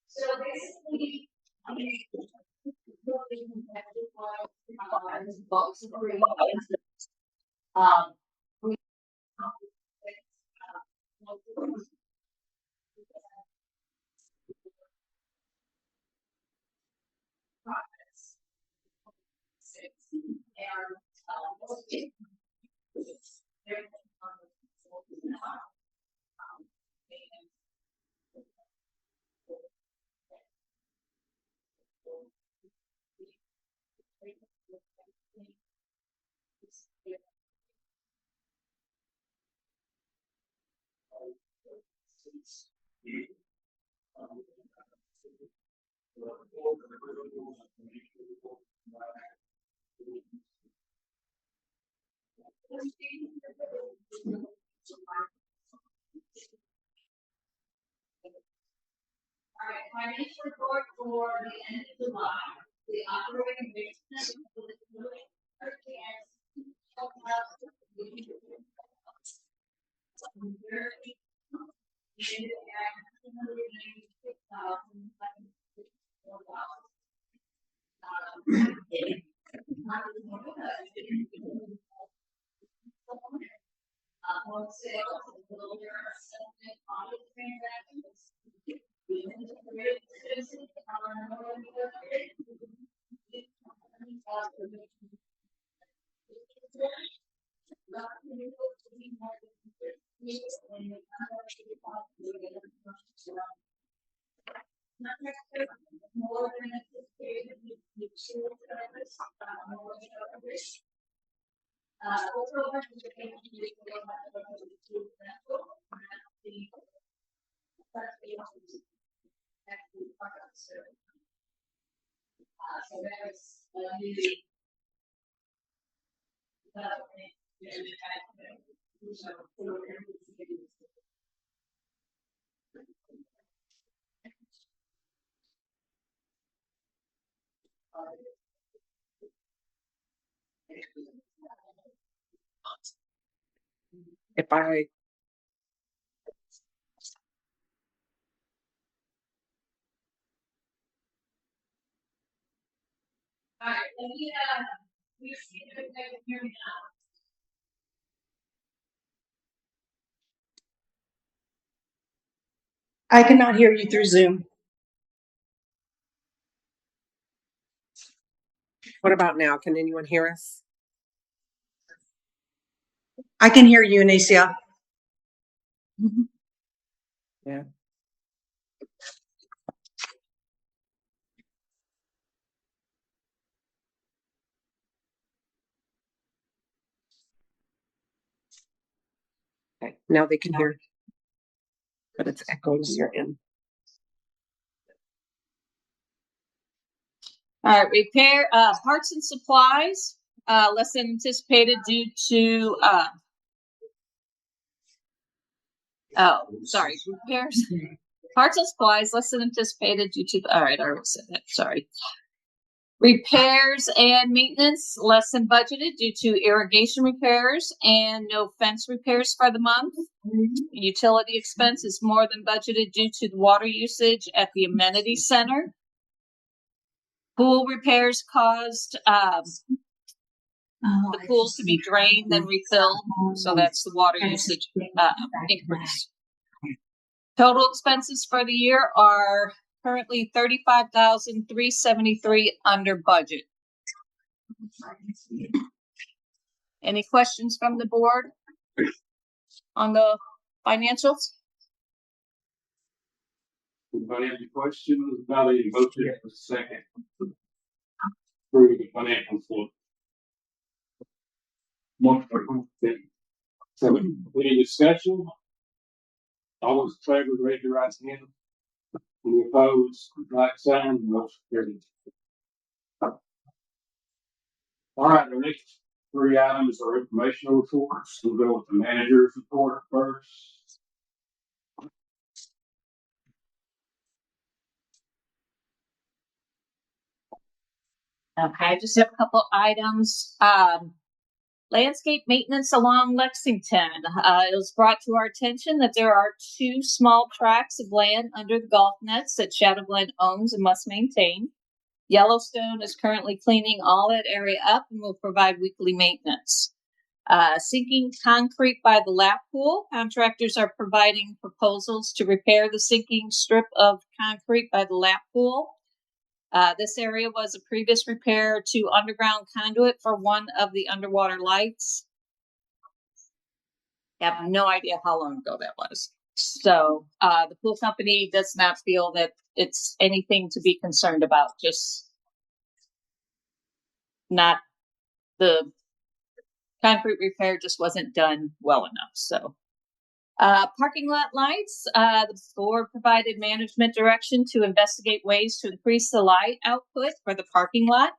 So basically, books we financial report for the end of July. The operating business for the more than anticipated so that was If I all right, let me we see if they can hear me now. I cannot hear you through Zoom. what about now? Can anyone hear us? I can hear you, Anacia. Yeah. Okay, now they can hear, but it's echoing on your end. All right, repair parts and supplies less than anticipated due to Oh, sorry, repairs. Parts and supplies less than anticipated due to, all right, I already said that, sorry. Repairs and maintenance less than budgeted due to irrigation repairs and no fence repairs for the month. Utility expense is more than budgeted due to the water usage at the amenity center. Pool repairs caused the pool to be drained and refilled, so that's the water usage increase. Total expenses for the year are currently $35,373 under budget. Any questions from the board on the financials? Anybody have any questions? Valley motion for second. Approve the financial report. So, any discussion? All those in favor, raise your right hand. Any opposed, like sign, motion carried. All right, the next three items are informational reports. We'll go with the manager's report first. Okay, I just have a couple items. Landscape maintenance along Lexington. It was brought to our attention that there are 2 small tracts of land under the golf nets that ShadowGlen owns and must maintain. Yellowstone is currently cleaning all that area up and will provide weekly maintenance. Sinking concrete by the lap pool. Contractors are providing proposals to repair the sinking strip of concrete by the lap pool. This area was a previous repair to underground conduit for one of the underwater lights. I have no idea how long ago that was. So the pool company does not feel that it's anything to be concerned about, just not the concrete repair just wasn't done well enough. So parking lot lights, the board provided management direction to investigate ways to increase the light output for the parking lot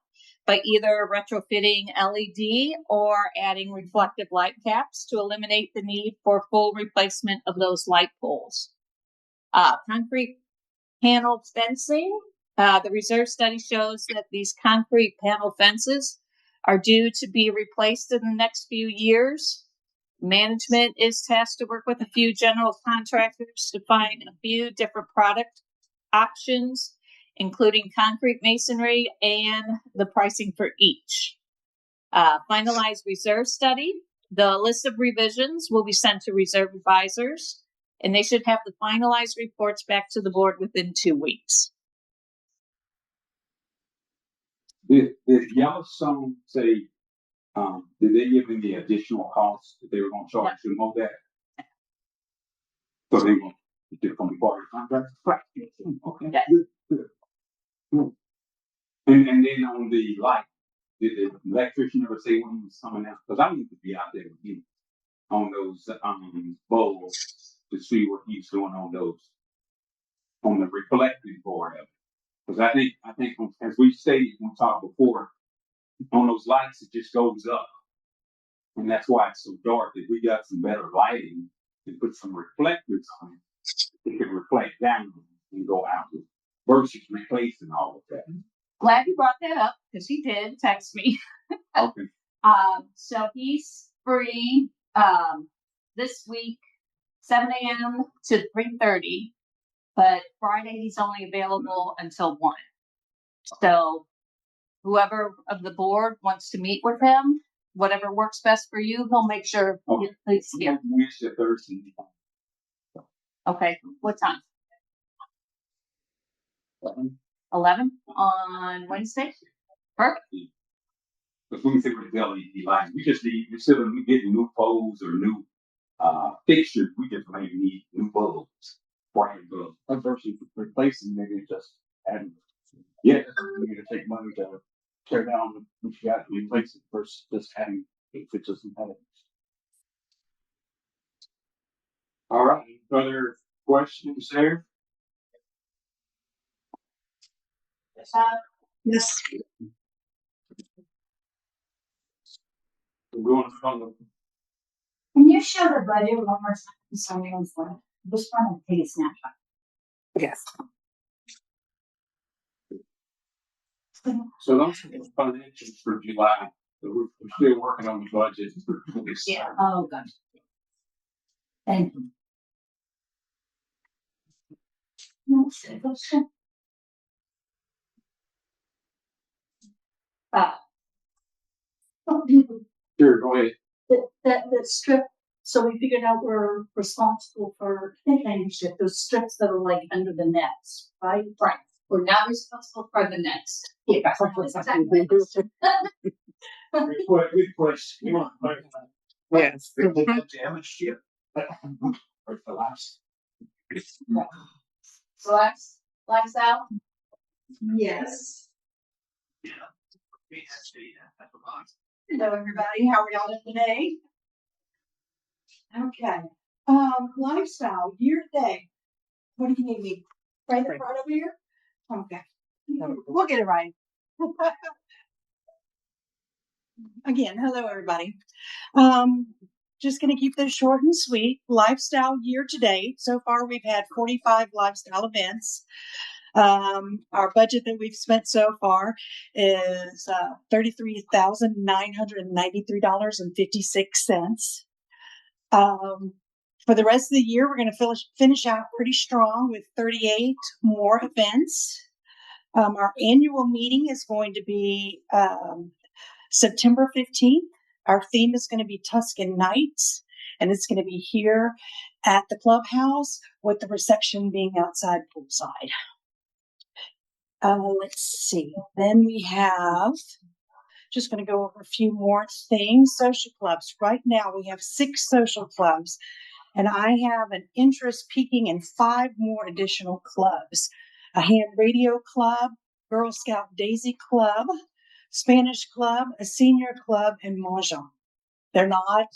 by either retrofitting LED or adding reflective light caps to eliminate the need for full replacement of those light poles. Concrete panel fencing. The reserve study shows that these concrete panel fences are due to be replaced in the next few years. Management is tasked to work with a few general contractors to find a few different product options, including concrete masonry and the pricing for each. Finalized reserve study. The list of revisions will be sent to reserve advisors, and they should have the finalized reports back to the board within 2 weeks. Did Yellowstone say, did they give any additional costs that they were going to charge to mow that? So they're going to be part of the contract? Right. Okay. Yeah. Good. And then on the light, did the electrician ever say when he was coming out? Because I need to be out there with him on those bulbs to see what he's doing on those, on the reflecting part of it. Because I think as we stated when we talked before, on those lights, it just goes up. And that's why it's so dark. If we got some better lighting and put some reflectors on it, it could reflect down and go out versus replacing all of that. Glad you brought that up because he did text me. Okay. So he's free this week, 7 a.m. to 3:30, but Friday he's only available until 1. So whoever of the board wants to meet with him, whatever works best for you, he'll make sure he's here. Wednesday, Thursday. Okay, what time? 11 on Wednesday? Perfect. Because we can see with the LED lights, we just need, instead of getting new poles or new fixtures, we just maybe need new bulbs, bright bulbs. Versus replacing, maybe just adding. Yeah. You need to take money to tear down what you got to replace it versus just adding fixtures and headings. All right. Other questions there? Yes. We're going from the Can you you show the budget one more time, so everyone's like, just want to take a snapshot. Yes. So those are the financials for July. So we're still working on the budget for this. Yeah. Oh, gosh. Thank you. Uh, Sure, go ahead. that strip, so we figured out we're responsible for, I think I understood, those strips that are like under the nets, right? Right. We're not responsible for the nets. Yeah, exactly. We push, you want, Yes. the damage here. Or the last. So that's out. Yes. That's a lot. Hello, everybody. How are y'all doing today? Okay. Lifestyle, year to date. What do you need me? Right in front over here? Okay. We'll get it right. Again, hello, everybody. Just going to keep this short and sweet. Lifestyle year to date. So far, we've had 45 lifestyle events. Our budget that we've spent so far is $33,993.56. For the rest of the year, we're going to finish out pretty strong with 38 more events. Our annual meeting is going to be September 15th. Our theme is going to be Tuscan Nights, and it's going to be here at the clubhouse with the reception being outside poolside. Let's see. Then we have, just going to go over a few more things. Social clubs. Right now we have 6 social clubs, and I have an interest peaking in 5 more additional clubs. A ham radio club, Girl Scout Daisy Club, Spanish club, a senior club, and Mahjong. They're not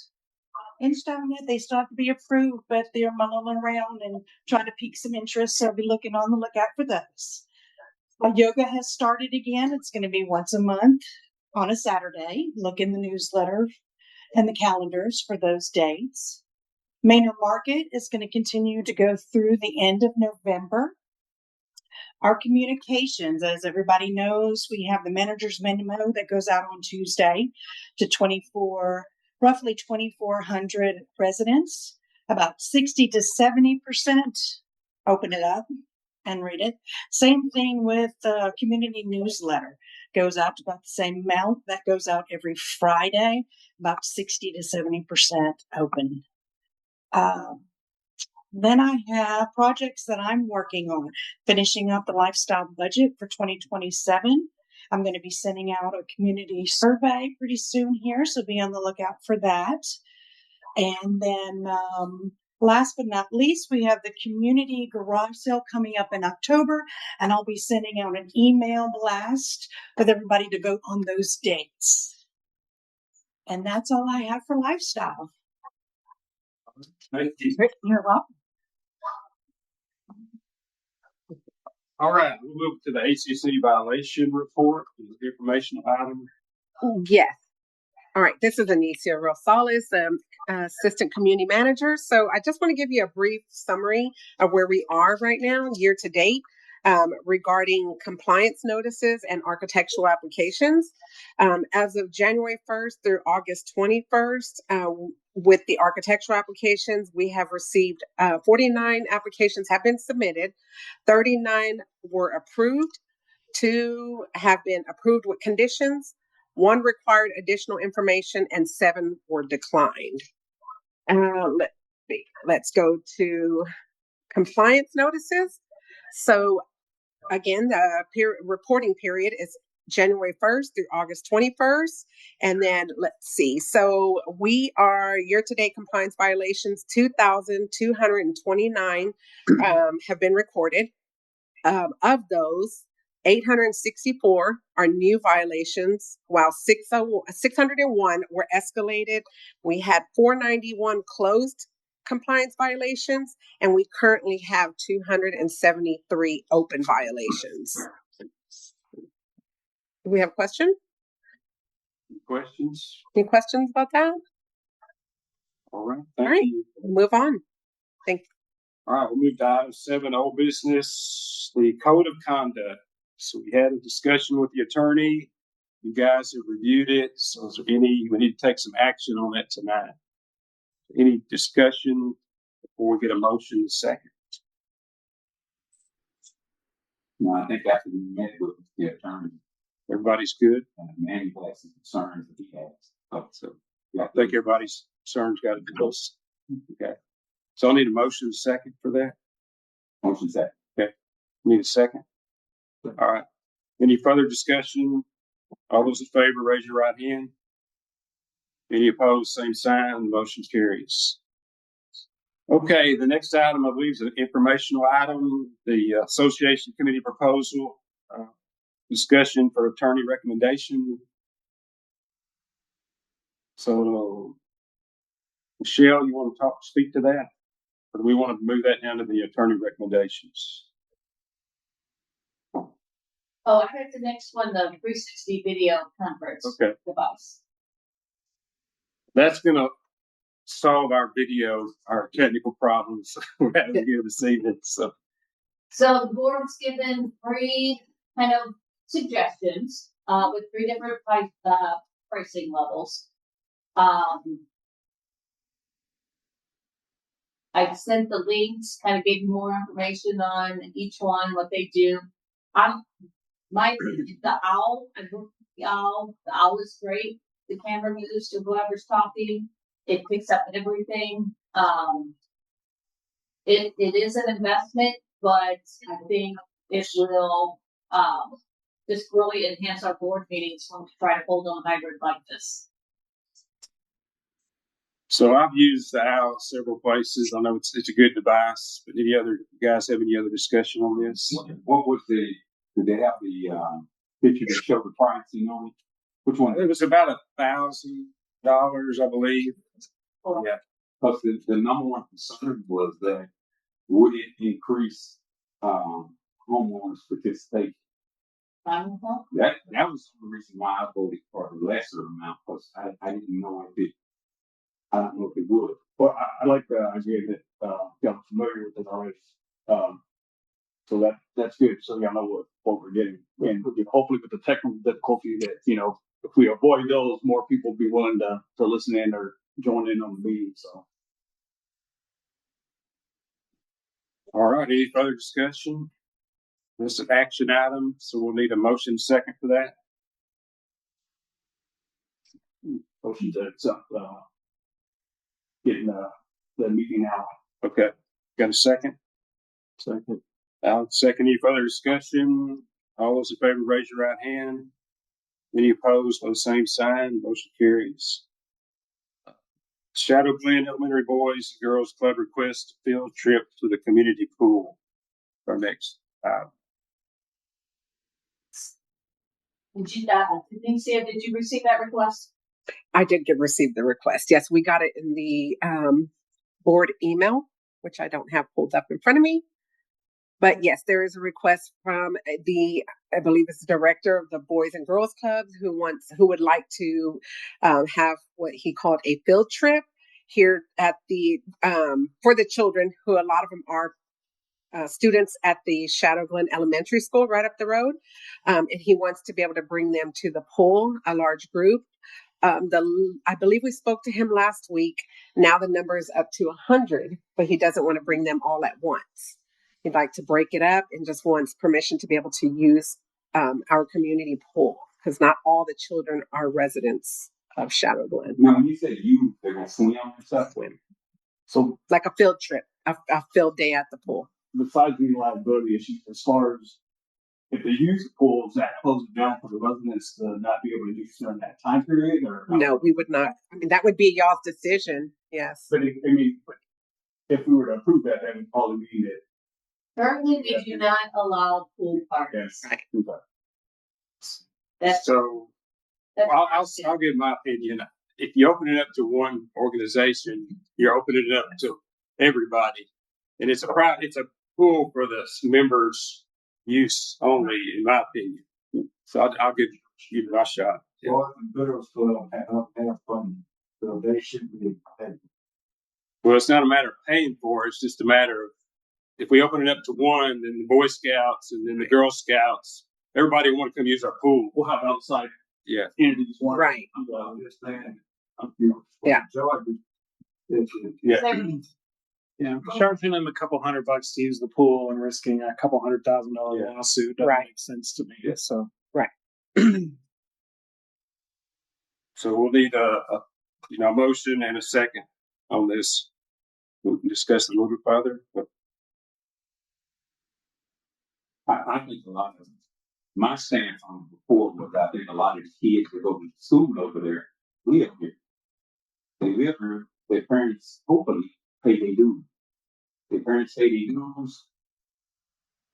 in stone yet. They still have to be approved, but they're mulling around and trying to pique some interest. So I'll be looking on the lookout for those. Yoga has started again. It's going to be once a month on a Saturday. Look in the newsletter and the calendars for those dates. Manor Market is going to continue to go through the end of November. Our communications, as everybody knows, we have the manager's memo that goes out on Tuesday to roughly 2,400 residents. About 60 to 70% open it up and read it. Same thing with the community newsletter. Goes out to about the same amount. That goes out every Friday, about 60 to 70% open. Then I have projects that I'm working on, finishing up the lifestyle budget for 2027. I'm going to be sending out a community survey pretty soon here, so be on the lookout for that. And then last but not least, we have the community garage sale coming up in October, and I'll be sending out an email blast with everybody to vote on those dates. And that's all I have for lifestyle. Thank you. You're welcome. All right, we'll move to the ACC violation report. Information item. Yes. All right. This is Anicia Rosales, Assistant Community Manager. So I just want to give you a brief summary of where we are right now, year to date, regarding compliance notices and architectural applications. As of January 1st through August 21st, with the architectural applications, we have received 49 applications have been submitted, 39 were approved, 2 have been approved with conditions, 1 required additional information, and 7 were declined. Let's see. Let's go to compliance notices. So again, the reporting period is January 1st through August 21st. And then let's see. So we are year-to-date compliance violations, 2,229 have been recorded. Of those, 864 are new violations, while 601 were escalated. We had 491 closed compliance violations, and we currently have 273 open violations. Do we have a question? Questions? Any questions about that? All right, All thank right. you. Move on. All right, we'll move to item 7, old business, the code of conduct. So we had a discussion with the attorney. You guys have reviewed it. So is there we need to take some action on that tonight. Any discussion before we get a motion in a second? No, I think after we met with the attorney, Everybody's good? and the man has some concerns that he has. So, I think everybody's concerns got to be close. Okay. So I need a motion in a second for that. motion second. Need a second? All right. Any further discussion? All those in favor, raise your right hand. Any opposed, same sign. The motion carries. Okay, the next item I believe is an informational item, the association committee proposal, discussion for attorney recommendation. So, Michelle, you want to speak to that? Or do we want to move that down to the attorney recommendations? Oh, I heard the next one, the 360 video conference Okay. device. That's going to solve our technical problems we're having here this evening. So, So the board's given 3 kind of suggestions, with 3 different pricing levels. I sent the links, kind of gave more information on each one, what they do. The owl, I worked with the owl is great. The camera moves to whoever's talking. It picks up everything. It is an investment, but I think it will, just really enhance our board meetings when we try to hold on hybrid like this. so I've used the owl several places. I know it's a good device, but any other guys have any other discussion on this? What was did they have the picture that showed the pricing on it? Which one? It was about $1,000, I believe. Yeah. Because the number one concern was that would it increase homeowners participation? That was the reason why I voted for a lesser amount, because I didn't know if it, I don't know if it would. Well, I like the idea that y'all familiar with it already. So that's good. So y'all know what we're getting, and hopefully with the technical difficulty that if we avoid those, more people will be willing to listen in or join in on the meeting. So. All right. Any further discussion? This is an action item, so we'll need a motion second for that. Motion to accept getting the meeting out. Okay. Got a second? Second. Second. Any further discussion? All those in favor, raise your right hand. Any opposed, by the same sign. Motion carries. ShadowGlen Elementary Boys and Girls Club request field trip to the community pool. Our next item. Did you receive that request? I did receive the request. Yes, we got it in the board email, which I don't have pulled up in front of me. But yes, there is a request from I believe it's the director of the Boys and Girls Clubs who would like to have what he called a field trip here at the for the children, who a lot of them are students at the ShadowGlen Elementary School right up the road. And he wants to be able to bring them to the pool, a large group. I believe we spoke to him last week. Now the number is up to 100, but he doesn't want to bring them all at once. He'd like to break it up and just wants permission to be able to use our community pool, because not all the children are residents of ShadowGlen. Now, when you say they're going to swim and stuff? So Like a field trip, a field day at the pool. besides the liability issue, as far as if they use the pool, is that close it down for the residents to not be able to use during that time period? Or No, we would not. I mean, that would be y'all's decision. Yes. But if we were to approve that, that would probably mean that. Currently, we do not allow pool parties. Right. That's So I'll give my opinion. If you open it up to one organization, you're opening it up to everybody, and it's a pool for the members' use only, in my opinion. So I'll give you my shot. Well, the girls still don't have fun, so they should be. Well, it's not a matter of paying for it. It's just a matter of if we open it up to one, then the Boy Scouts and then the Girl Scouts, everybody want to come use our pool. We'll have outside Yeah. entities. want- Right. This thing. Yeah. Yeah. Yeah, charging them a couple $100 to use the pool and risking a couple $100,000 Yeah. lawsuit doesn't Right. make sense to me. So So we'll need a motion and a second on this. We can discuss it a little bit further. But I think a lot of my stance on it before was I think a lot of the kids that go to school over there live here. They live here. Their parents hopefully pay their dues. Their parents pay their dues.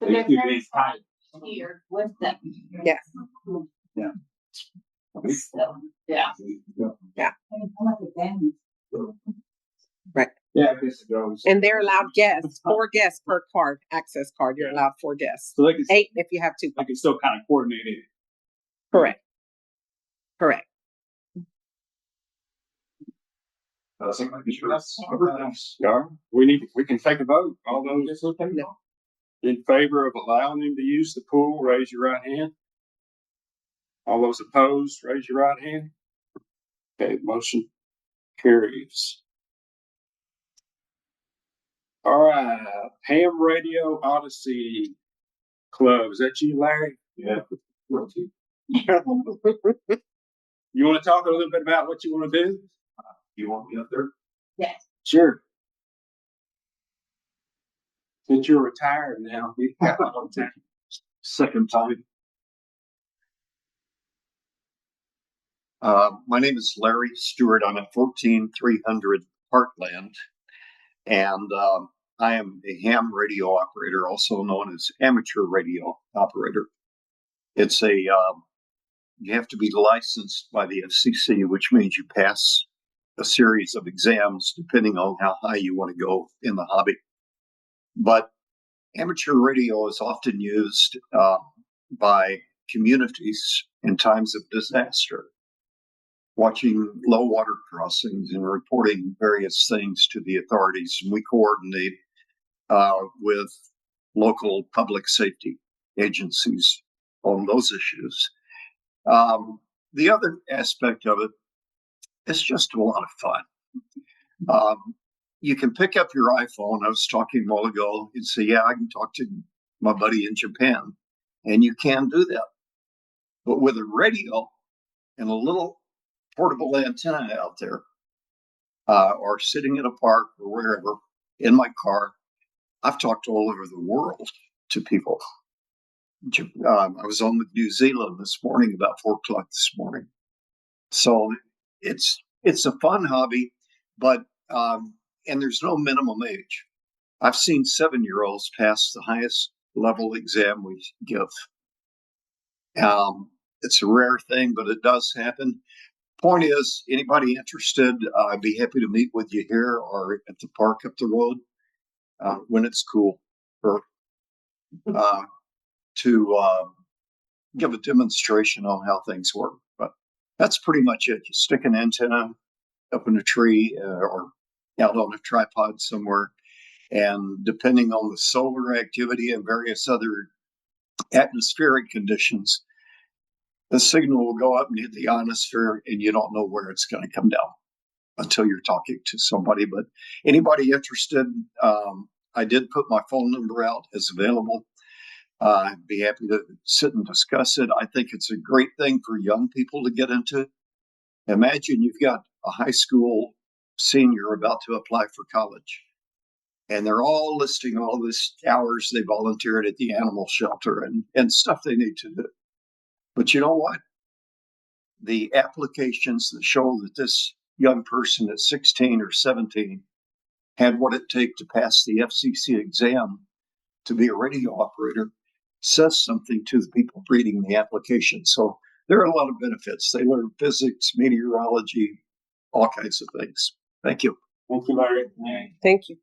But They their should be parents entitled. here with them. Yeah. So, yeah. Yeah, I guess it goes. And they're allowed guests, 4 guests per card, access card. You're allowed 4 guests. So they can, 8 if you have 2. they can still kind of coordinate it. Correct. Correct. yeah, we can take a vote. All those in favor of allowing them to use the pool, raise your right hand. All those opposed, raise your right hand. Okay, motion carries. All right, Ham Radio Odyssey Club. Is that you, Larry? Yeah. You want to talk a little bit about what you want to do? You want me up there? Yes. Sure. Since you're retired now, you got a lot of time. Second time. My name is Larry Stewart. I'm at 14300 Parkland, and I am a ham radio operator, also known as amateur radio operator. It's you have to be licensed by the FCC, which means you pass a series of exams depending on how high you want to go in the hobby. But amateur radio is often used by communities in times of disaster, watching low water crossings and reporting various things to the authorities. And we coordinate with local public safety agencies on those issues. The other aspect of it is just a lot of fun. You can pick up your iPhone. I was talking a while ago and say, yeah, I can talk to my buddy in Japan. And you can do that. But with a radio and a little portable antenna out there, or sitting in a park or wherever in my car, I've talked all over the world to people. I was on with New Zealand this morning, about 4:00 this morning. So it's a fun hobby, but and there's no minimum age. I've seen 7-year-olds pass the highest level exam we give. It's a rare thing, but it does happen. Point is, anybody interested, I'd be happy to meet with you here or at the park up the road when it's cool, or to give a demonstration on how things work. But that's pretty much it. You stick an antenna up in a tree or out on a tripod somewhere, and depending on the solar activity and various other atmospheric conditions, the signal will go up and hit the ionosphere, and you don't know where it's going to come down until you're talking to somebody. But anybody interested, I did put my phone number out as available. I'd be happy to sit and discuss it. I think it's a great thing for young people to get into. Imagine you've got a high school senior about to apply for college, and they're all listing all this hours they volunteered at the animal shelter and stuff they need to do. But you know what? The applications that show that this young person at 16 or 17 had what it takes to pass the FCC exam to be a radio operator says something to the people reading the application. So there are a lot of benefits. They learn physics, meteorology, all kinds of things. Thank you. Thank you, Larry. Thank you.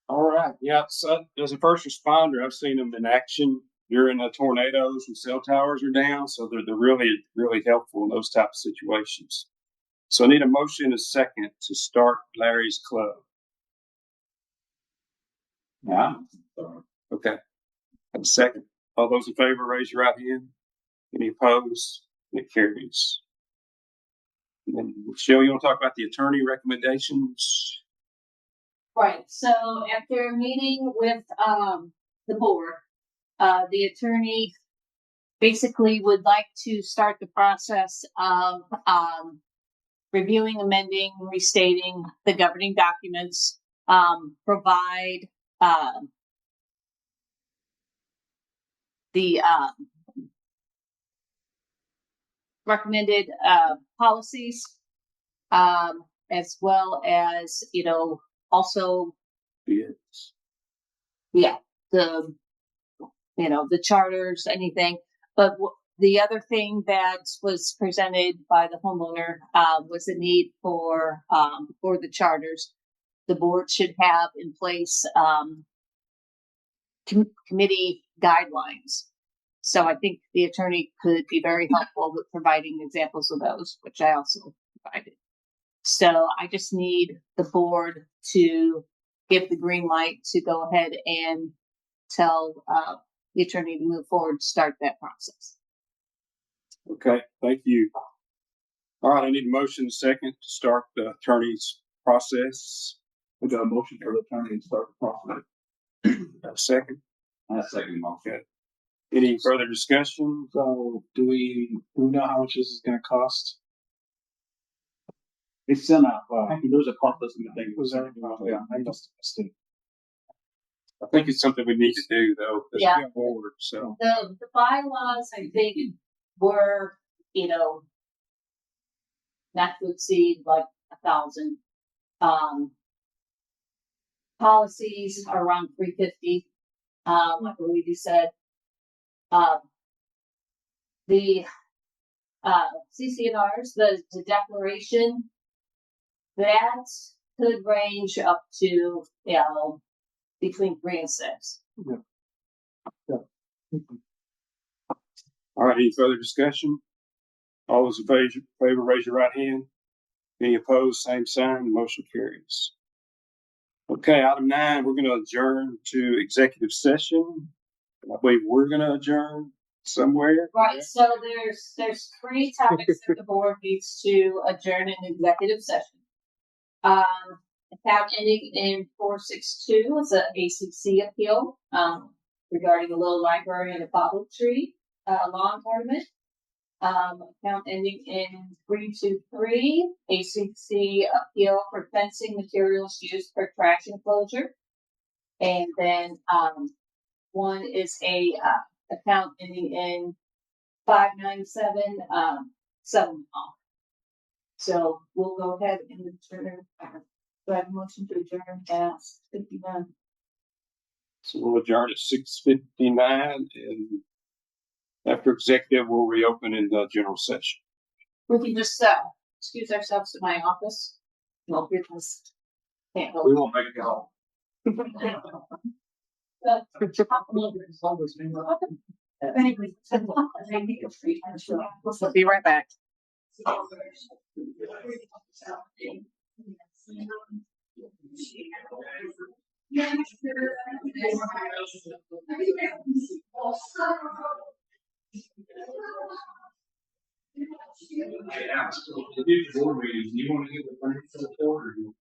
All right. Yeah. So as a first responder, I've seen them in action during the tornadoes when cell towers are down. So they're really, really helpful in those types of situations. So I need a motion and a second to start Larry's Club. Yeah. Okay. And a second. All those in favor, raise your right hand. Any opposed? It carries. And then, Michelle, you want to talk about the attorney recommendations? Right, so after meeting with, the board, the attorney basically would like to start the process of, reviewing, amending, restating the governing documents, provide, the, recommended, policies, as well as, also, Yes. yeah, the, the charters, anything. But the other thing that was presented by the homeowner, was the need for the charters. The board should have in place, committee guidelines. So I think the attorney could be very helpful with providing examples of those, which I also provided. So I just need the board to give the green light to go ahead and tell the attorney to move forward, start that process. Okay, thank you. All right, I need a motion and a second to start the attorney's process. We got a motion for the attorney to start the process. A second. I second motion. Okay. Any further discussion? So do we know how much this is gonna cost? It's sent out, there's a cost estimate thing. Was there? Yeah, I must have missed it. I think it's something we need to do though. Let's Yeah. go forward. So The bylaws, I think, were, not to exceed like 1,000. Policies are around 350. I believe you said. The CCNRs, the declaration, that could range up to, between 3 and 6. all right, any further discussion? All those in favor, raise your right hand. Any opposed, same sign. The motion carries. Okay, item 9, we're going to adjourn to executive session. I believe we're going to adjourn somewhere. Right, so there's 3 topics that the board needs to adjourn in executive session. Account ending in 462 is a ACC appeal, regarding a little library and a bottle tree, lawn ornament. Account ending in 323, ACC appeal for fencing materials used for trash enclosure. And then, one is a, account ending in 597, settlement offer. So we'll go ahead and adjourn. Do I have a motion to adjourn at 59? So we'll adjourn at 6:59, and after executive, we'll reopen in the general session. We can just excuse ourselves to my office. No business. Can't We go. won't make it home. Anyway, We'll be right back. Yeah, so to do the board meetings, you want to get the furniture report or you?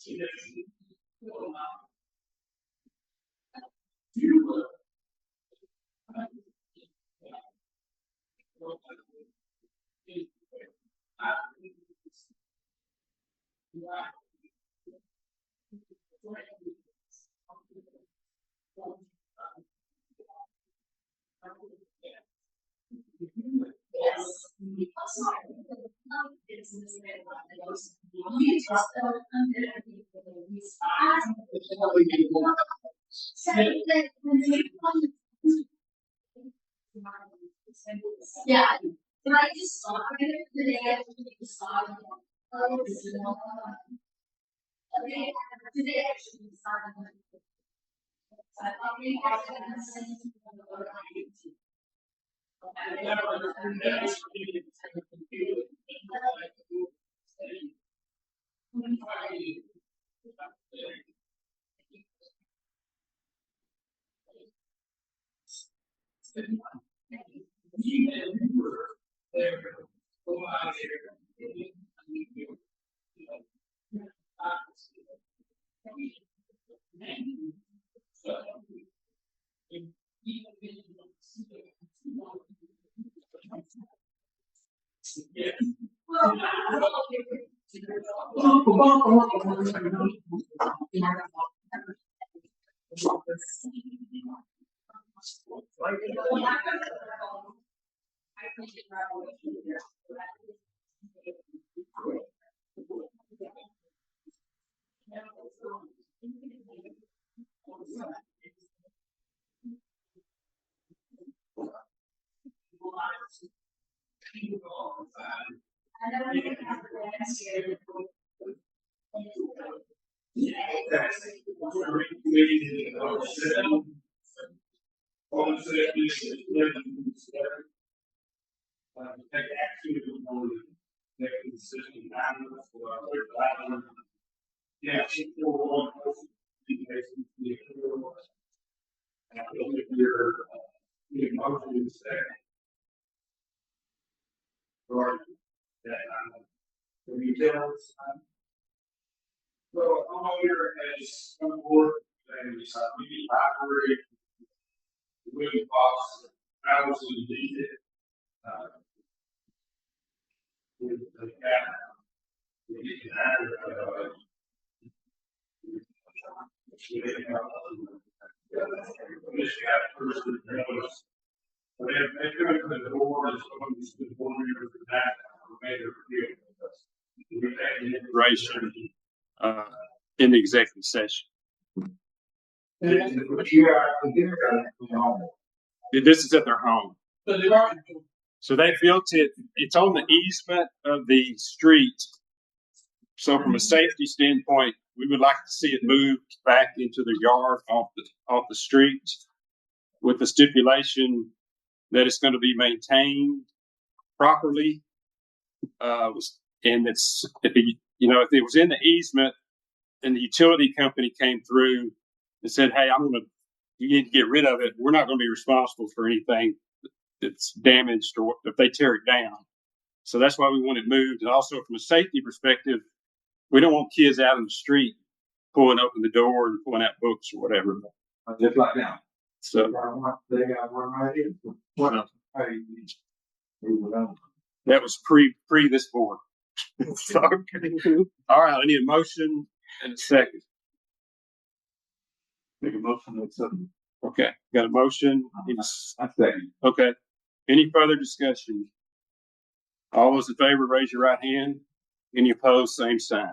Yeah. Consideration, in the executive session. This is at their home. So they built it, it's on the easement of the street. So from a safety standpoint, we would like to see it moved back into the yard off the street with the stipulation that it's going to be maintained properly. And it's, if it was in the easement and the utility company came through and said, hey, you need to get rid of it, we're not going to be responsible for anything that's damaged or if they tear it down. So that's why we want it moved. And also from a safety perspective, we don't want kids out in the street pulling open the door and pulling out books or whatever. Just like now. So They got one right here. What? that was pre this board. So, all right, I need a motion and a second. Make a motion to accept. Okay, got a motion. I second. Okay. Any further discussion? All those in favor, raise your right hand. Any opposed, same sign.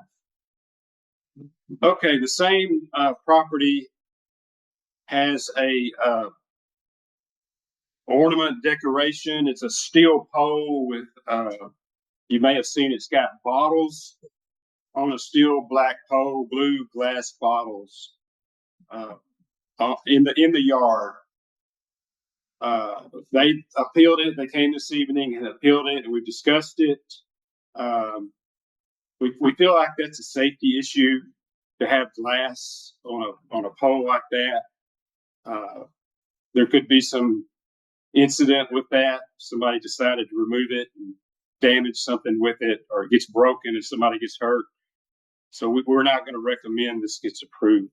Okay, the same property has a ornament decoration. It's a steel pole with you may have seen it's got bottles on a steel black pole, blue glass bottles in the yard. They appealed it. They came this evening and appealed it, and we've discussed it. We feel like that's a safety issue to have glass on a pole like that. There could be some incident with that. Somebody decided to remove it and damage something with it, or it gets broken and somebody gets hurt. So we're not going to recommend this gets approved.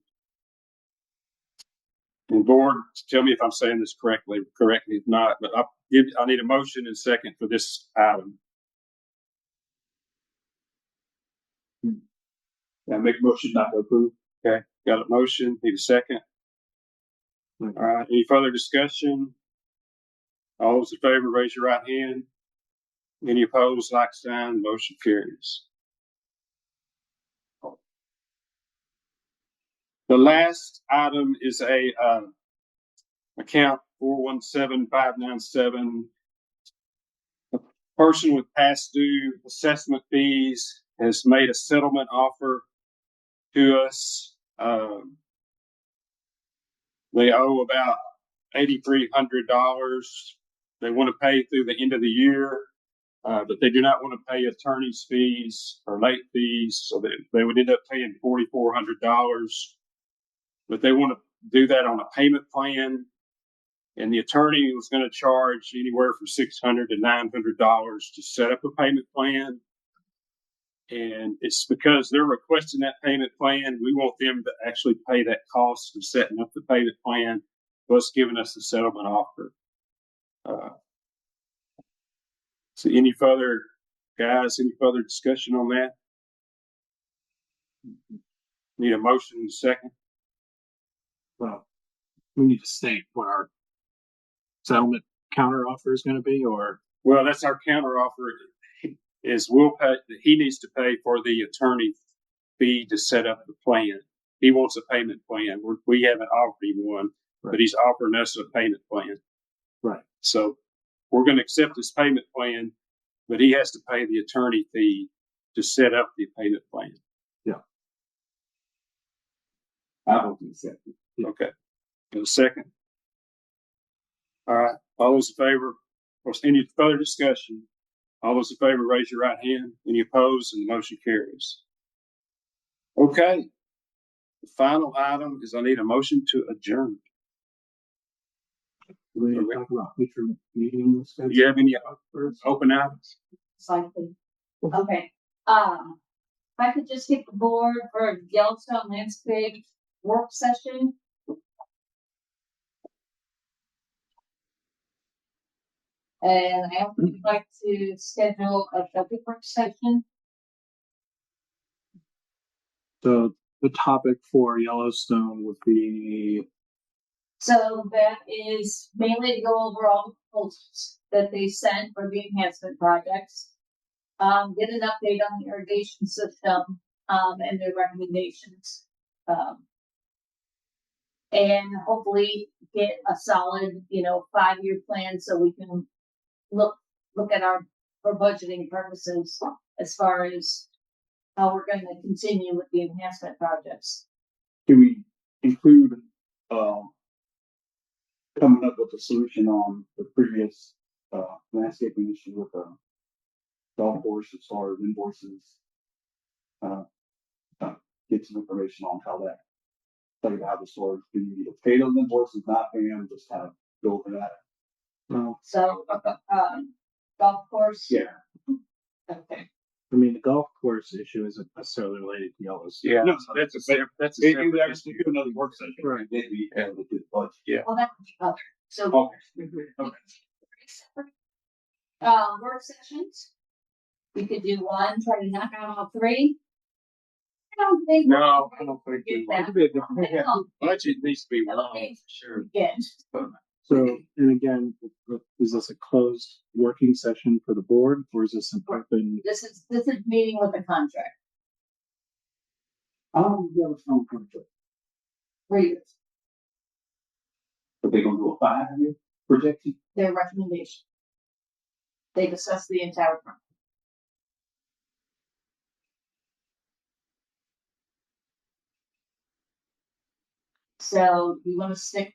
And board, tell me if I'm saying this correctly. If not, but I need a motion and second for this item. I make a motion not to approve. Okay, got a motion. Need a second. All right. Any further discussion? All those in favor, raise your right hand. Any opposed, like sign. Motion carries. The last item is a account 417597. A person with past due assessment fees has made a settlement offer to us. They owe about $8,300. They want to pay through the end of the year, but they do not want to pay attorney's fees or late fees, so they would end up paying $4,400. But they want to do that on a payment plan, and the attorney was going to charge anywhere from $600 to $900 to set up a payment plan. And it's because they're requesting that payment plan. We want them to actually pay that cost of setting up the payment plan, plus giving us the settlement offer. So any further discussion on that? Need a motion in a second? Well, we need to state what our settlement counter offer is going to be, or Well, that's our counter offer. Is he needs to pay for the attorney fee to set up the plan. He wants a payment plan. We haven't offered him one, right. But he's offering us a payment plan. Right. So we're going to accept this payment plan, but he has to pay the attorney fee to set up the payment plan. Yeah. I don't accept it. Yeah. Okay. In a second. All right. All those in favor? Any further discussion? All those in favor, raise your right hand. Any opposed? And the motion carries. Okay. The final item is I need a motion to adjourn. we talk about future meetings. Do you have any open items? Cycling. Okay. If I could just get the board for a Yellowstone landscape work session. And I would like to schedule a topic work session. So the topic for Yellowstone would be. So that is mainly to go over all the proposals that they sent for the enhancement projects. Get an update on the irrigation system, and their recommendations. And hopefully get a solid, 5-year plan so we can look at for budgeting purposes as far as how we're going to continue with the enhancement projects. Can we include, coming up with a solution on the previous, landscaping issue with the golf course as far as invoices? Get some information on how that, like how the stores can either pay those invoices, not pay them, just kind of go over that. So, golf course. Yeah. Okay. I mean, the golf course issue isn't necessarily related to Yellowstone. Yeah, No, that's a It separate would actually do another work session. Right. Then we have to do the budget. Yeah. Well, that would be other. So. Okay. Work sessions. We could do one, try to knock out all 3. I don't think. No, I don't think we Get will. that. It'd be a different. Budget needs to be one, Okay. sure. Again. So, and again, is this a closed working session for the board, or is this an open? This is meeting with the contract. Yellowstone contract. 3 years. But they're gonna do a 5-year projection? Their recommendation. They discuss the entire project. So you want to stick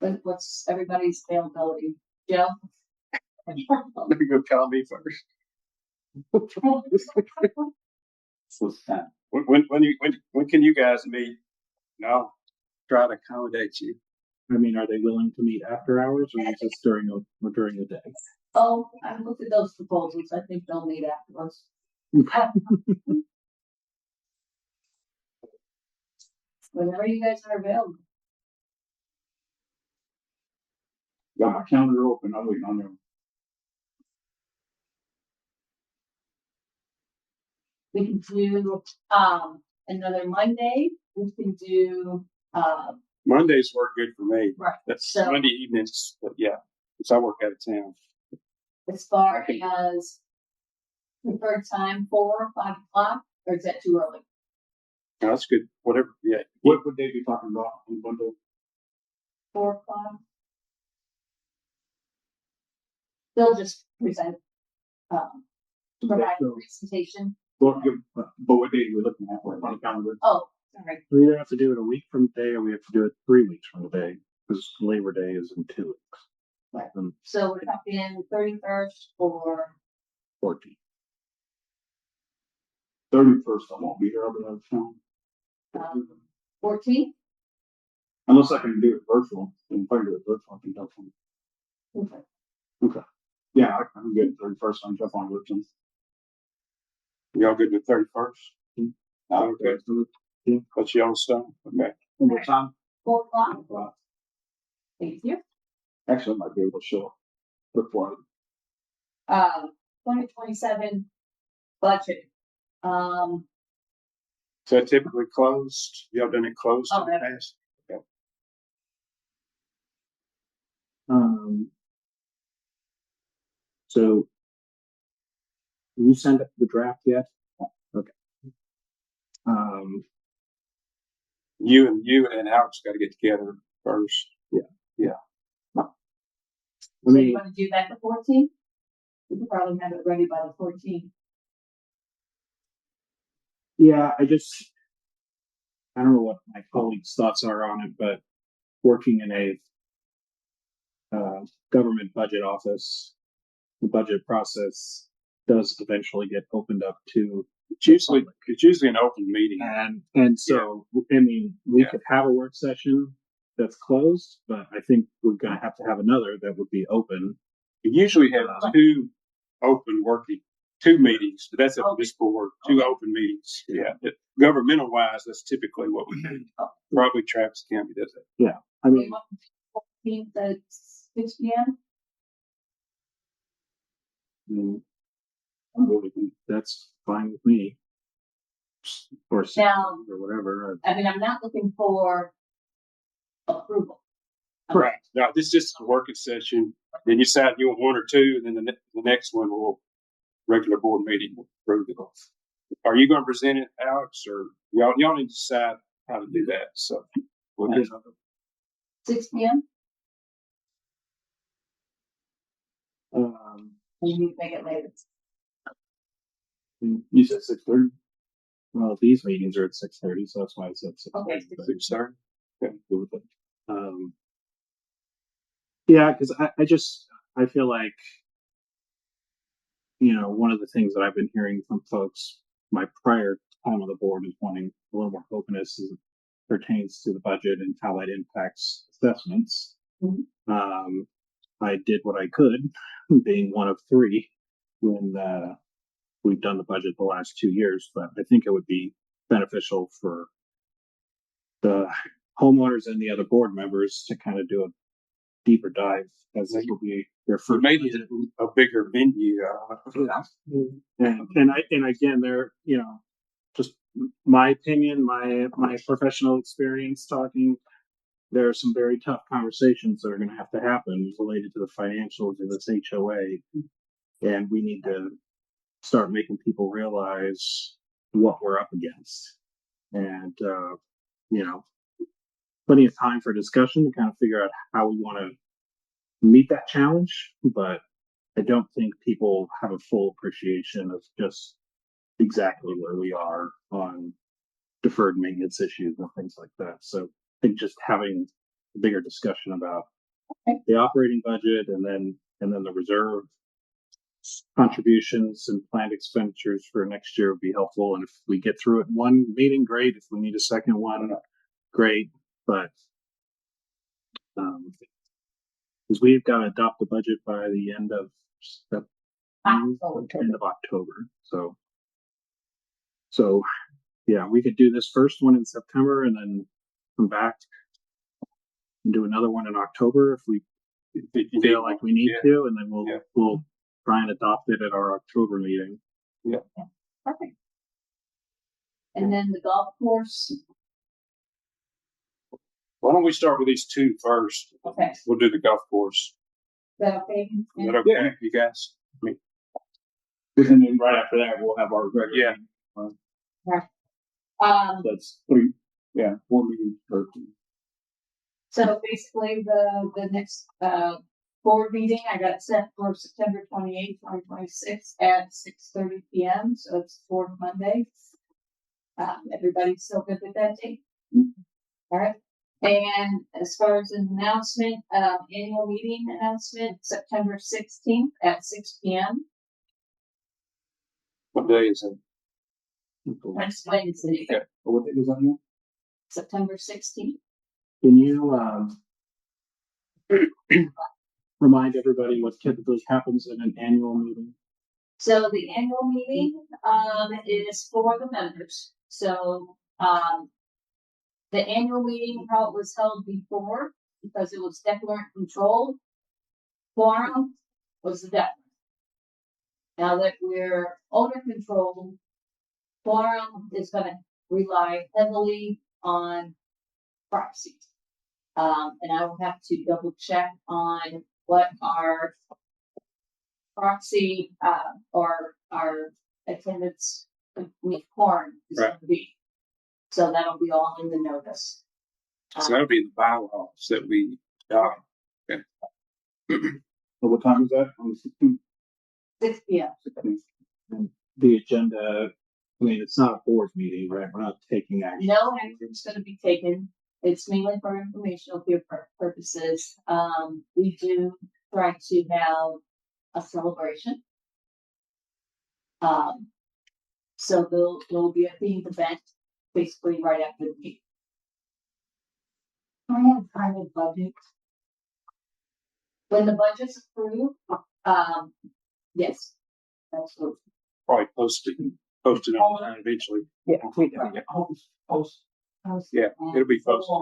with what's everybody's availability? Joe? Let me go call me first. What's that? When can you guys meet? No, try to accommodate you. I mean, are they willing to meet after hours, or is this during the day? Oh, I looked at those proposals. I think they'll meet afterwards. Whenever you guys are available. Got my calendar open. I'm waiting on you. We can do, another Monday. We can do, Mondays work good for me. right. That's So Monday evenings, but yeah, because I work out of town. as far as preferred time, 4, 5 o'clock, or is that too early? No, that's good. Whatever. Yeah. What day are you talking about on Monday? 4 o'clock? They'll just present, provide a presentation. But what day are we looking at on the calendar? Oh, sorry. We either have to do it a week from today or we have to do it 3 weeks from today because Labor Day is in 2 weeks. Right. Um, So we're talking 31st or 14. 31st, I won't be here. I'll be out of town. 14th? Unless I can do it virtual. And if I can do it virtual, I can jump on. Okay. Okay. Yeah, I'm good. 31st, I'll jump on virtual. Y'all good with 31st? Okay. Yeah. That's Yellowstone. Okay. One more time. 4 o'clock? Thank you. Actually, I might be able to show up before. 2027 budget. So typically closed. Y'all done it closed Oh, in the past? Okay. So you sent the draft yet? Okay. You and Alex got to get together first. I So you mean, want to do that the 14th? We could probably have it ready by the 14th. yeah, I don't know what my colleagues' thoughts are on it, but working in a government budget office, the budget process does eventually get opened up to It's usually an open meeting. and so I mean we Yeah. could have a work session that's closed, but I think we're gonna have to have another that would be open. You usually have two meetings, but that's up to this board, two open meetings. Yeah. Governmental wise, that's typically what we do. Probably Travis County does it. I mean, 14th at 6 p.m. that's fine with me. Or six Now- or whatever. I mean, I'm not looking for approval. Correct. No, this is just a working session. Then you decide you want one or two, and then the next one will regular board meeting will approve it. Are you going to present it, Alex, or y'all need to decide how to do that? So we'll do 6 p.m. You need to make it later. You said 6:30? Well, these meetings are at 6:30, so that's why I said 6:30. Okay. but- 6:30. Okay, good with it. Yeah, because I feel like, one of the things that I've been hearing from folks my prior time on the board is wanting a little more openness as it pertains to the budget and how that impacts assessments. Mhm. I did what I could, being one of three, when we've done the budget the last 2 years, but I think it would be beneficial for the homeowners and the other board members to kind of do a deeper dive, as this will be their first. Maybe a bigger venue. And again, they're, just my opinion, my professional experience talking, there are some very tough conversations that are going to have to happen related to the financials of this HOA. And we need to start making people realize what we're up against. And, plenty of time for discussion to kind of figure out how we want to meet that challenge. But I don't think people have a full appreciation of just exactly where we are on deferred maintenance issues and things like that. So I think just having a bigger discussion about the operating budget and then the reserve contributions and planned expenditures for next year would be helpful. And if we get through it in one meeting, great. If we need a second one, great. But because we've got to adopt the budget by the end of October. So yeah, we could do this first one in September and then come back and do another one in October if we If you feel need like one. we need Yeah. to, and then we'll Yeah. we'll try and adopt it at our October meeting. Perfect. And then the golf course, Why don't we start with these two first? okay, is We'll do the golf course. that okay? Is that okay, you guys? And then right after that, we'll have our regular. Yeah. meeting. Um, That's 4 meetings per. so basically the next, board meeting, I got set for September 28th, 2026 at 6:30 PM. So it's fourth Monday. Everybody's still good with that date? All right. And as far as an announcement, annual meeting announcement, September 16th at 6 PM. What day is it? Next Wednesday, Okay. What day is on here? September 16th. Can you remind everybody what typically happens in an annual meeting? So the annual meeting, is for the members. So, the annual meeting, how it was held before, because it was declarant controlled, quorum was the declarant. Now that we're owner controlled, quorum is gonna rely heavily on proxy. And I will have to double check on what our proxy, or our attendance, quorum is Right. going to be. So that'll be all in the notice. So that'll be the bylaws that we, So what time is that? On the 16th? 6 PM. The agenda, I mean, it's not a board meeting, right? We're not taking action. No action's gonna be taken. It's mainly for informational purposes. We do try to have a celebration. So there'll be a themed event, basically right after the meeting. I have kind of budget. When the budget's approved, yes, absolutely. probably post it online eventually. Yeah. Yeah, it'll be posted.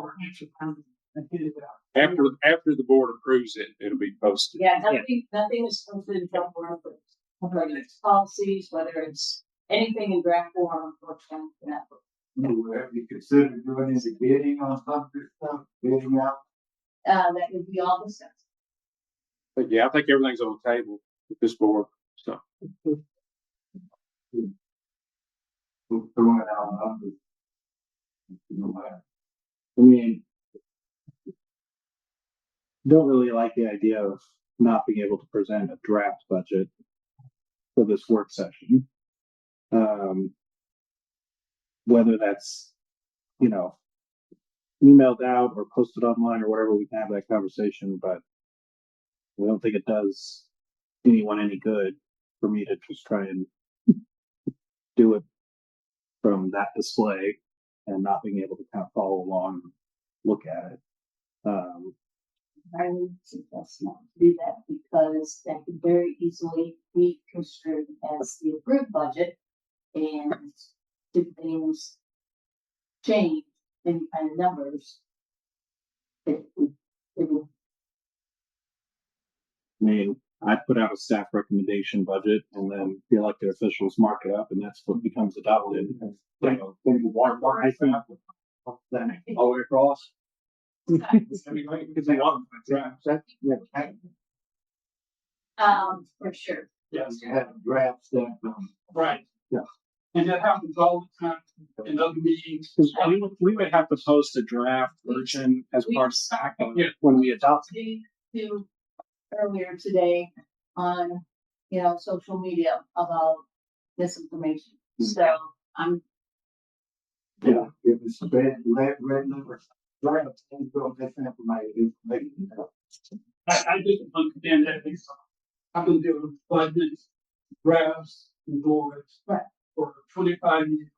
After the board approves it, it'll be posted. Yeah, nothing is posted until we're approved. Whether it's policies, whether it's anything in draft form or something like that. Have you considered doing any bidding on some of this stuff, bidding out? That would be all discussed. But yeah, I think everything's on the table with this board, so. Throwing it out numbers. I mean, don't really like the idea of not being able to present a draft budget for this work session. Whether that's, emailed out or posted online or whatever, we can have that conversation, but we don't think it does anyone any good for me to just try and do it from that display and not being able to kind of follow along and look at it. I would suggest not to do that because that could very easily be construed as the approved budget, and if things change any kind of numbers, it would. I mean, I put out a staff recommendation budget and then the elected officials mark it up and that's what becomes adopted. Watermark, I think. All the way across. For sure. Yes, you have drafts that. Right. Yeah. And that happens all the time in other meetings. We would have to post a draft version as part of the packet Yeah. when we adopt it. To earlier today on, social media about this information. So I'm. Yeah, it was red numbers. Draft, and go this information. I just understand that because I've been doing budgets, drafts, and boards for 25 years,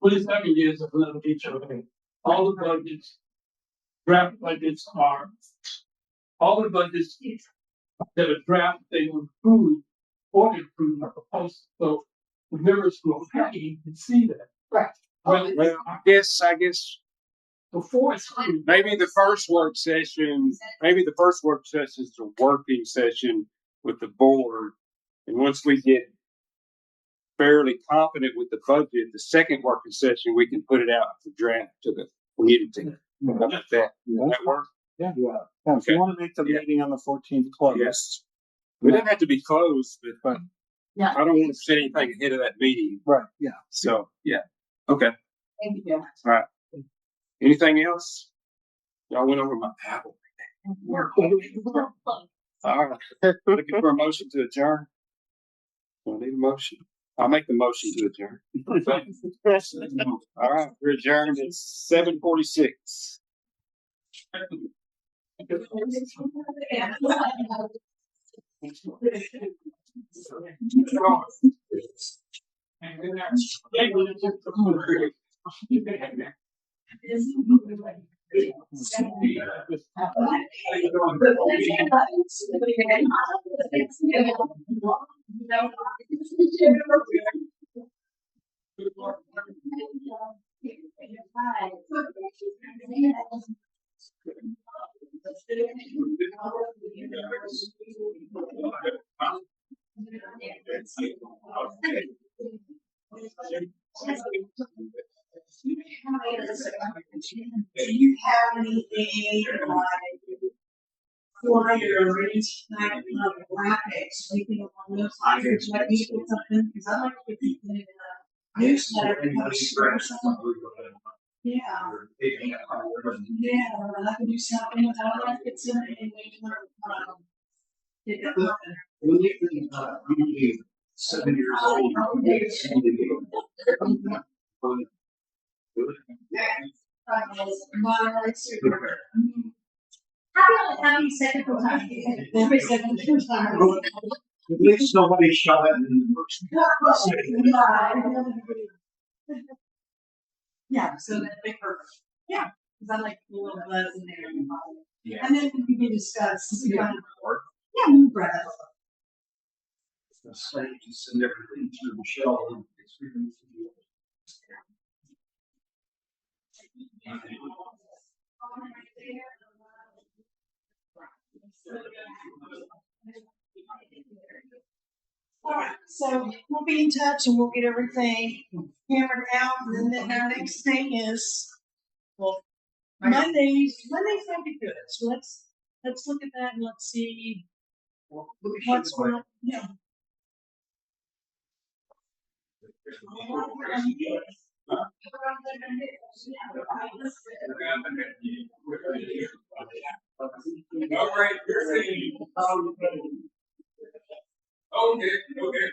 27 years of little HOA. All the budgets, draft budgets are, all the budgets that are draft, they will approve or improve are proposed. So the members who are happy can see that. Right. Well, I guess before it's done. Maybe the first work session is a working session with the board. And once we get fairly confident with the budget, the second working session, we can put it out for draft to the community. How about that? Does that work? Yeah. If you want to make the meeting on the 14th closed. Yes. We don't have to be closed, but Yeah. I don't want to set anything ahead of that meeting. Right. Yeah. So, yeah. Okay. Thank you. All right. Anything else? Y'all went over my paddle. All right. Looking for a motion to adjourn. I need a motion. I'll make the motion to adjourn. All right. We're adjourned at 7:46. Do you have anything like for your race kind of graphics, anything along those lines, or should I be doing something? Because I like to be in a newsletter to kind of share something. Yeah. Yeah, or I can do something with how life gets in it and we can, Usually 7 years old. How many seconds will time? Every second time. At least nobody shot it in the first. Yeah, so that'd be perfect. Yeah, because I like the little buzz in there. Yeah. And then we can discuss. Yeah, move right up. Send everything to Michelle. All right, so we'll be in touch and we'll get everything hammered out. And then our next thing is, well, Mondays might be good. So let's look at that and let's see what's going on. Yeah. All right, you're saying. Okay.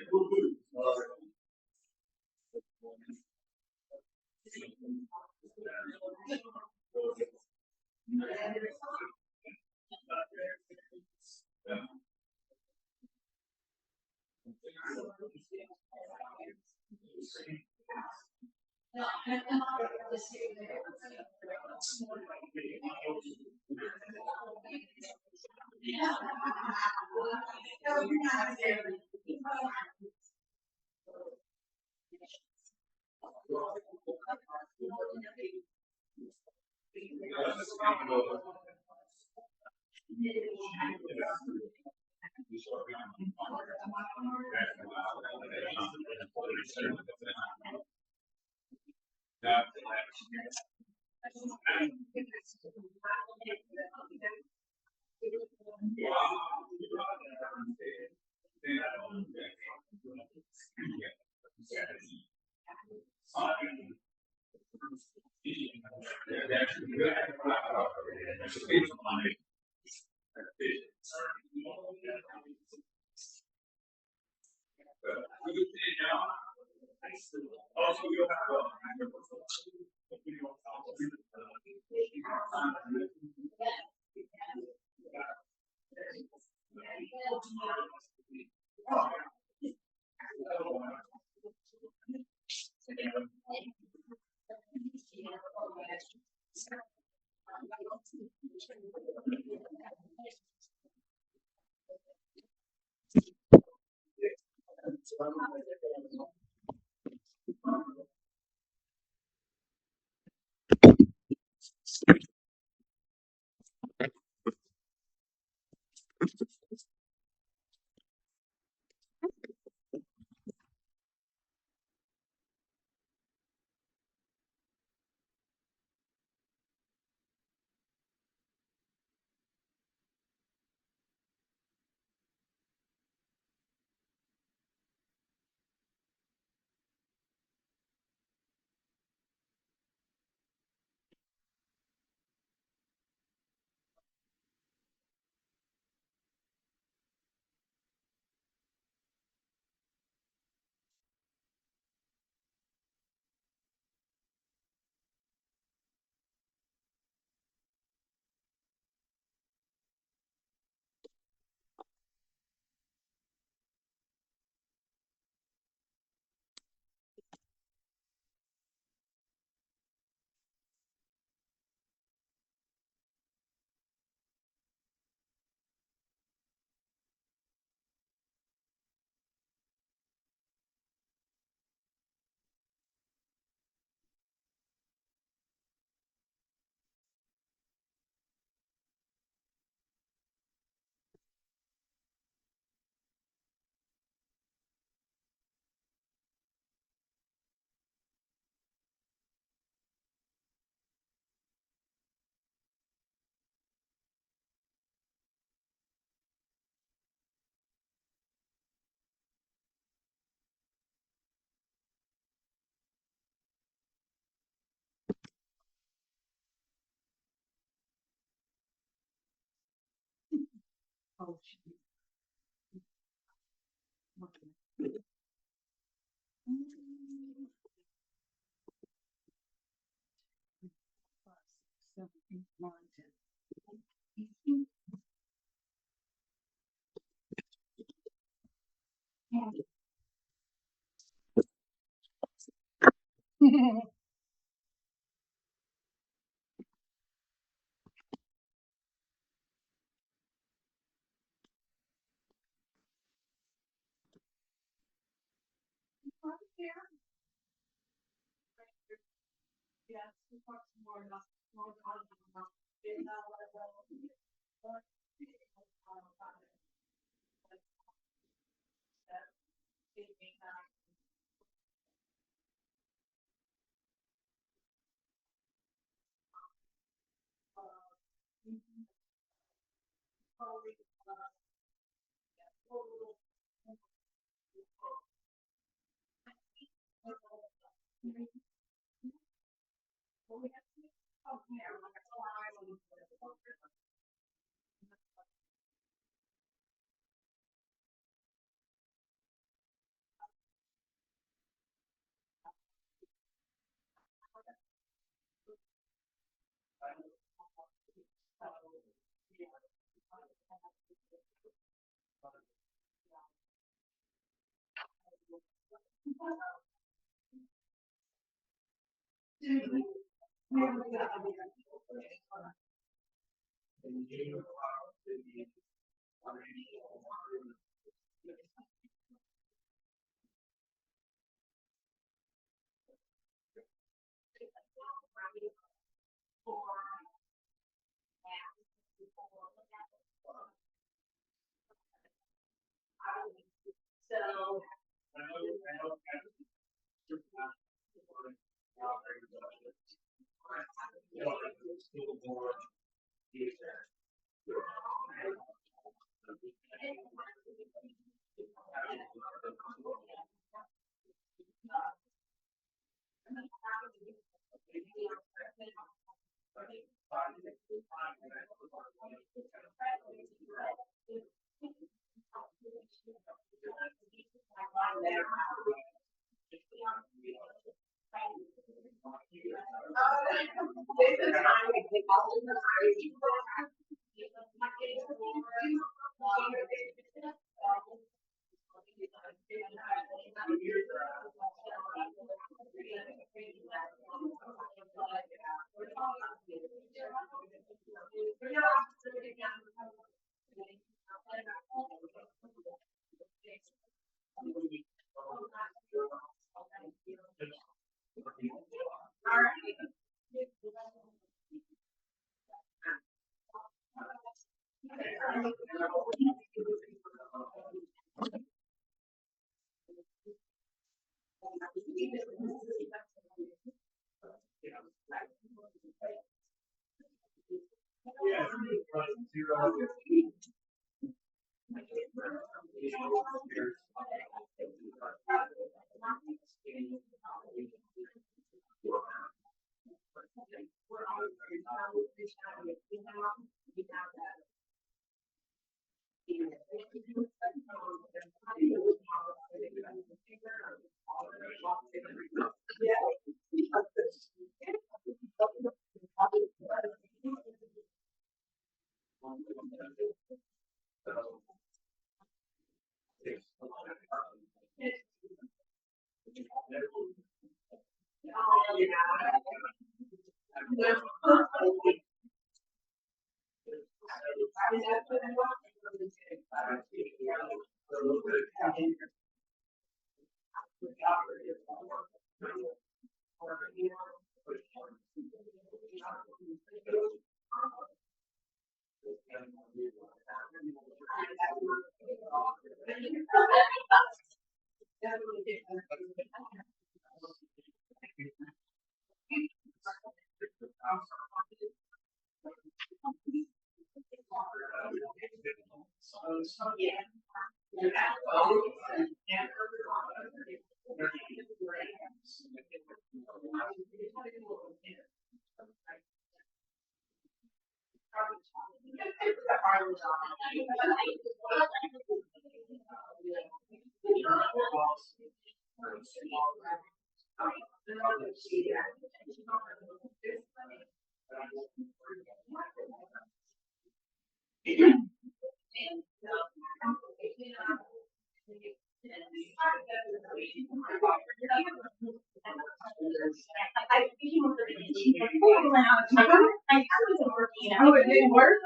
Oh, it didn't work?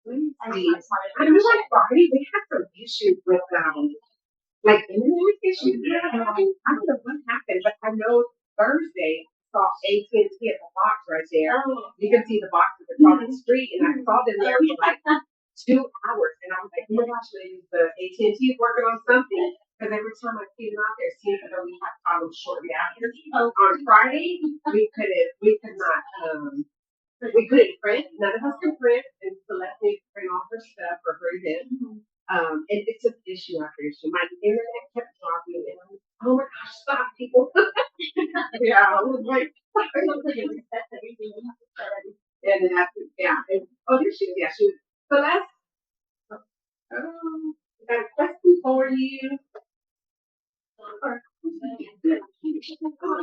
I'm like, Barbie, we have some issues with, like internet issues. And I don't know what happened, but I know Thursday saw AT&T at the box right there. You can see the boxes across the street, and I saw them there for like 2 hours, and I was like, oh my gosh, ladies, the AT&T is working on something. Because every time I see them out there, it seems as though we have problems shortly after. On Friday, we could not, we couldn't print. None of us could print, and Celeste needed to print all her stuff for her event. And it's just issue after issue. My internet kept dropping, and I'm like, oh my gosh, stop, people. Yeah, I was like, and then after, yeah. And, oh, here she is. Yeah, she was. Celeste, I got a question for you. Oh,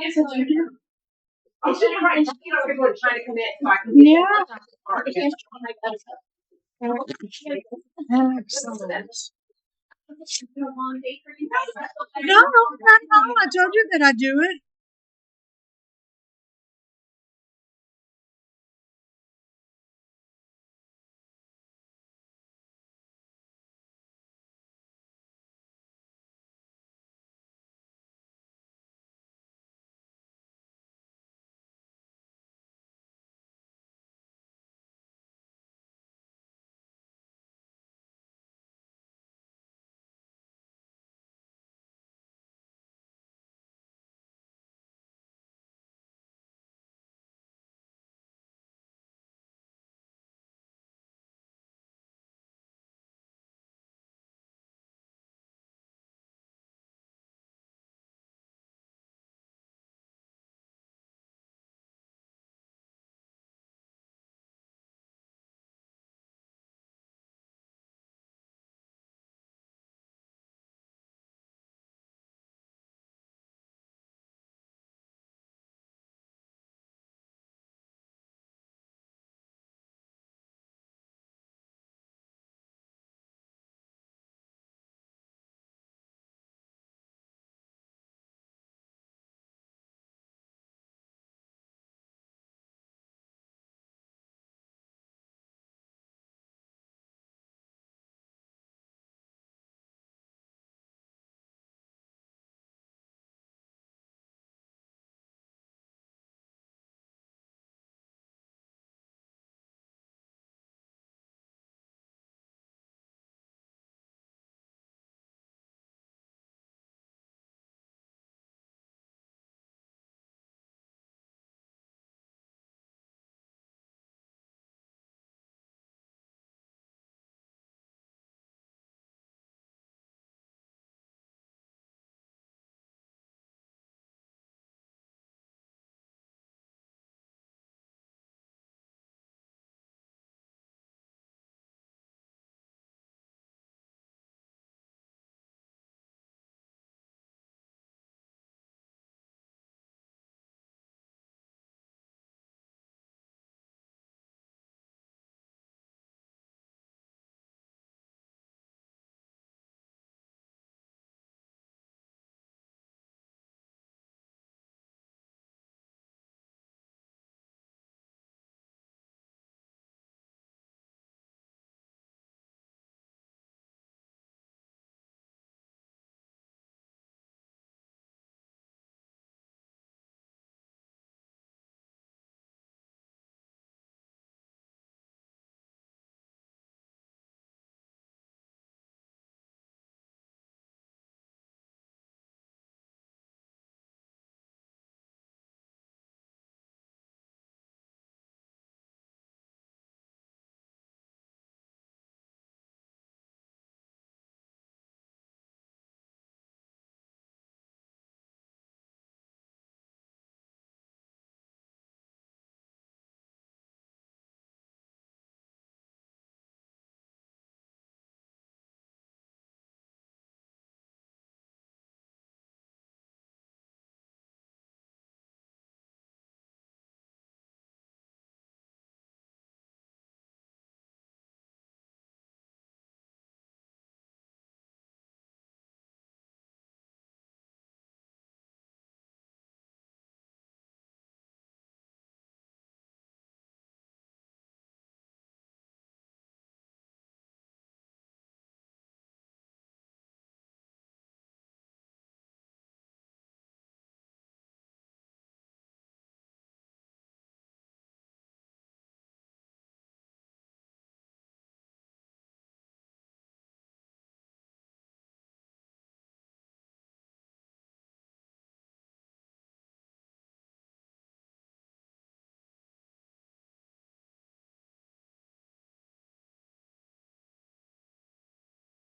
yes, I do. Oh, so you're right. You know, everyone's trying to connect. So I can Yeah. Excellent. No, I told you that I do it.